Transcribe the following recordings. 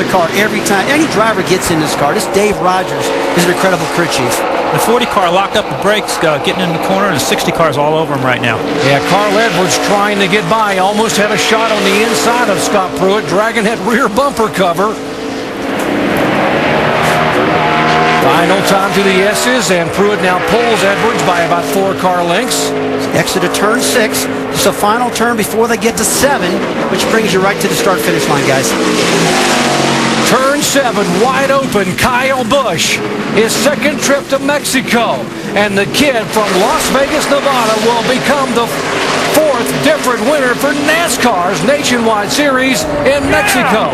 the car every time. Any driver gets in this car. This Dave Rogers is an incredible crew chief. The 40 car locked up the brakes, getting in the corner, and the 60 car's all over him right now. Yeah, Carl Edwards trying to get by. Almost had a shot on the inside of Scott Pruitt, dragging that rear bumper cover. Final time to the S's, and Pruitt now pulls Edwards by about 4 car lengths. Exit of turn 6. It's a final turn before they get to 7, which brings you right to the start-finish line, guys. Turn 7, wide open, Kyle Busch. His second trip to Mexico. And the kid from Las Vegas, Nevada will become the 4th different winner for NASCAR's Nationwide Series in Mexico.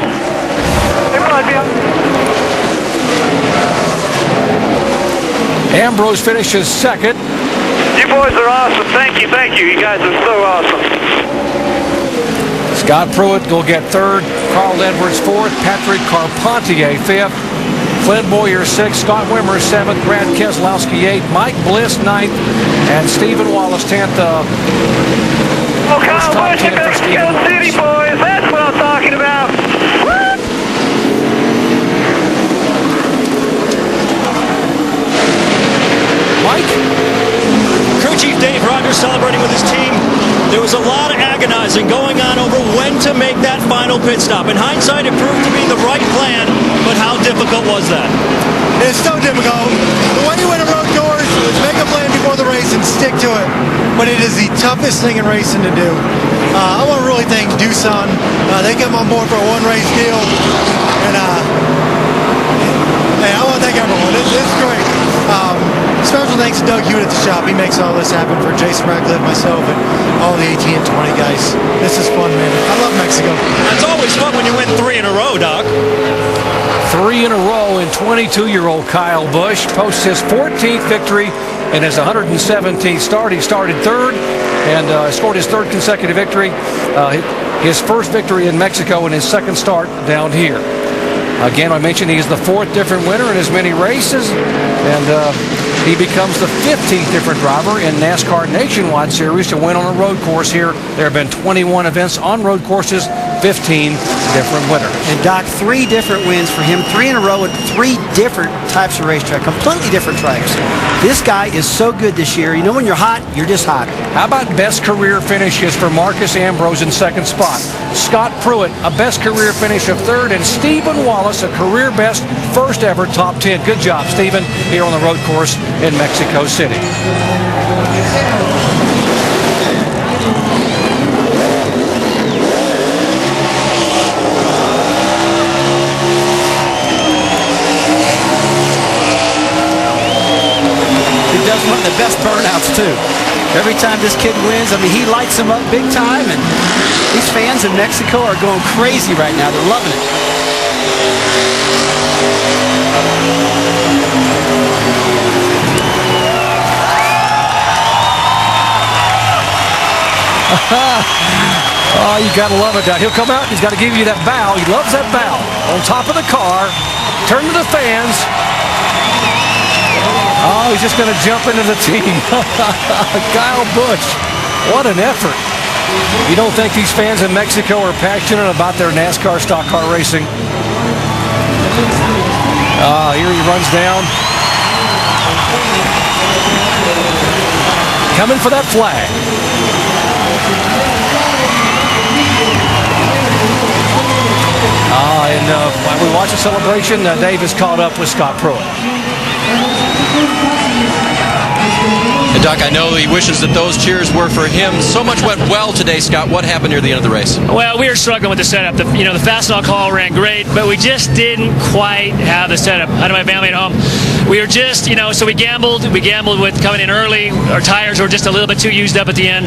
Ambrose finishes second. You boys are awesome. Thank you, thank you. You guys are so awesome. Scott Pruitt will get 3rd, Carl Edwards 4th, Patrick Carpentier 5th, Clint Boyer 6th, Scott Wimmer 7th, Brad Keselowski 8th, Mike Bliss 9th, and Stephen Wallace 10th. Oh, Kyle Busch in Mexico City, boys. That's what I'm talking about. Mike? Crew Chief Dave Rogers celebrating with his team. There was a lot of agonizing going on over when to make that final pit stop. In hindsight, it proved to be the right plan, but how difficult was that? It's so difficult. The way you win a road course is make a plan before the race and stick to it. But it is the toughest thing in racing to do. I want to really thank Doosan. They come on board for a one-race deal. And hey, I want to thank everyone. It's great. Special thanks to Doug Hewitt at the shop. He makes all this happen for Jason Ratcliffe, myself, and all the AT&T 20 guys. This is fun, man. I love Mexico. It's always fun when you win 3 in a row, Doc. 3 in a row, and 22-year-old Kyle Busch posts his 14th victory in his 117th start. He started 3rd and scored his 3rd consecutive victory. His first victory in Mexico and his 2nd start down here. Again, I mentioned he is the 4th different winner in as many races, and he becomes the 15th different driver in NASCAR Nationwide Series to win on a road course here. There have been 21 events on road courses, 15 different winners. And Doc, 3 different wins for him, 3 in a row at 3 different types of racetrack, completely different tracks. This guy is so good this year. You know when you're hot, you're just hot. How about best career finishes for Marcus Ambrose in 2nd spot? Scott Pruitt, a best career finish of 3rd, and Stephen Wallace, a career best 1st ever top 10. Good job, Stephen, here on the road course in Mexico City. He does one of the best burnouts, too. Every time this kid wins, I mean, he lights them up big time, and these fans in Mexico are going crazy right now. They're loving it. Oh, you got to love it, Doc. He'll come out, he's got to give you that bow. He loves that bow. On top of the car, turn to the fans. Oh, he's just going to jump into the team. Kyle Busch, what an effort. You don't think these fans in Mexico are passionate about their NASCAR stock car racing? Here he runs down. Coming for that flag. And while we watch the celebration, Dave is caught up with Scott Pruitt. And Doc, I know he wishes that those cheers were for him. So much went well today, Scott. What happened near the end of the race? Well, we were struggling with the setup. The fastball call ran great, but we just didn't quite have the setup. I had my family at home. We were just, so we gambled. We gambled with coming in early. Our tires were just a little bit too used up at the end.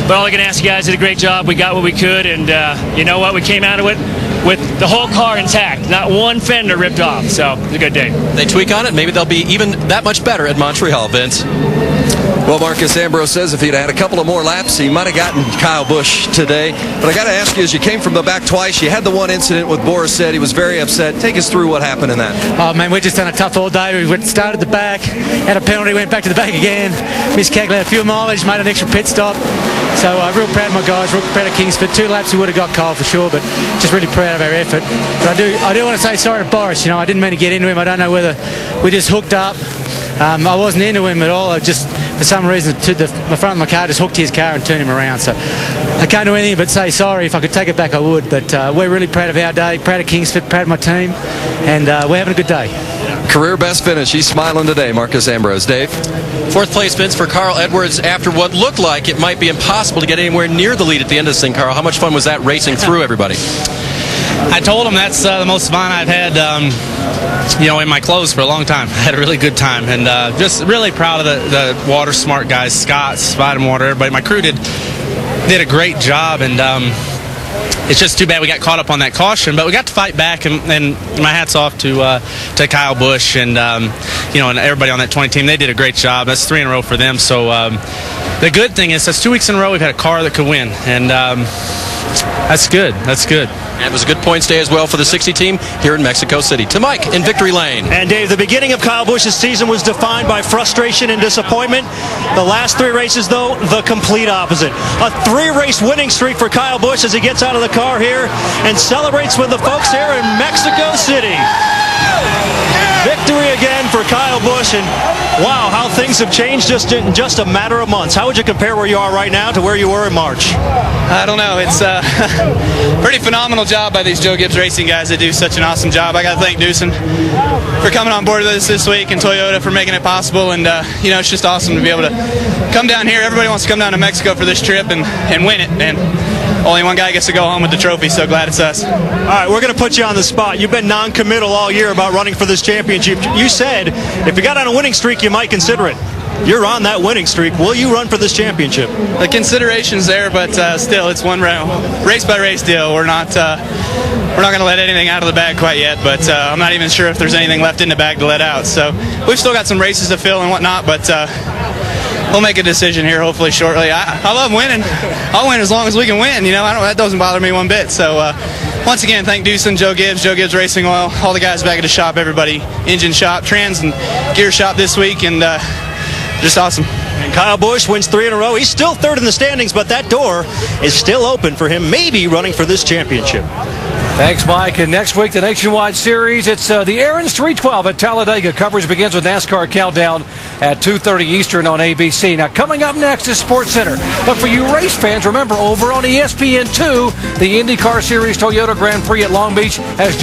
But all I can ask you guys did a great job. We got what we could, and you know what? We came out of it with the whole car intact. Not one fender ripped off. So it was a good day. They tweak on it. Maybe they'll be even that much better at Montreal, Vince. Well, Marcus Ambrose says if he'd had a couple of more laps, he might have gotten Kyle Busch today. But I got to ask you, as you came from the back twice, you had the one incident with Boris said he was very upset. Take us through what happened in that. Oh, man, we've just done a tough all day. We started the back, had a penalty, went back to the back again, miscalculated fuel mileage, made an extra pit stop. So real proud of my guys, real proud of Kingsford. 2 laps we would have got Kyle for sure, but just really proud of our effort. But I do want to say sorry to Boris. I didn't mean to get into him. I don't know whether we just hooked up. I wasn't into him at all. I just, for some reason, the front of my car just hooked to his car and turned him around. So I can't do anything but say sorry. If I could take it back, I would. But we're really proud of our day, proud of Kingsford, proud of my team, and we're having a good day. Career best finish. He's smiling today, Marcus Ambrose. Dave? 4th place finish for Carl Edwards after what looked like it might be impossible to get anywhere near the lead at the end of this thing. Carl, how much fun was that racing through everybody? I told him that's the most fun I've had, in my clothes for a long time. I had a really good time, and just really proud of the water smart guys, Scott, Spidem Water, everybody. My crew did a great job, and it's just too bad we got caught up on that caution, but we got to fight back, and my hat's off to Kyle Busch and and everybody on that 20 team. They did a great job. That's 3 in a row for them. So the good thing is that's 2 weeks in a row we've had a car that could win, and that's good. That's good. And it was a good points day as well for the 60 team here in Mexico City. To Mike in Victory Lane. And Dave, the beginning of Kyle Busch's season was defined by frustration and disappointment. The last 3 races, though, the complete opposite. A 3-race winning streak for Kyle Busch as he gets out of the car here and celebrates with the folks here in Mexico City. Victory again for Kyle Busch, and wow, how things have changed in just a matter of months. How would you compare where you are right now to where you were in March? I don't know. It's a pretty phenomenal job by these Joe Gibbs Racing guys. They do such an awesome job. I got to thank Doosan for coming on board with us this week and Toyota for making it possible. And, it's just awesome to be able to come down here. Everybody wants to come down to Mexico for this trip and win it. And only one guy gets to go home with the trophy, so glad it's us. All right, we're going to put you on the spot. You've been non-committal all year about running for this championship. You said if you got on a winning streak, you might consider it. You're on that winning streak. Will you run for this championship? The consideration's there, but still, it's one race by race deal. We're not going to let anything out of the bag quite yet, but I'm not even sure if there's anything left in the bag to let out. So we've still got some races to fill and whatnot, but we'll make a decision here hopefully shortly. I love winning. I'll win as long as we can win. That doesn't bother me one bit. So once again, thank Doosan, Joe Gibbs Racing Oil, all the guys back at the shop, everybody, engine shop, trans and gear shop this week, and just awesome. And Kyle Busch wins 3 in a row. He's still 3rd in the standings, but that door is still open for him, maybe running for this championship. Thanks, Mike. And next week, the Nationwide Series. It's the Aaron's 312 at Talladega. Coverage begins with NASCAR Countdown at 2:30 Eastern on ABC. Now, coming up next is Sports Center. But for you race fans, remember, over on ESPN2, the IndyCar Series Toyota Grand Prix at Long Beach has just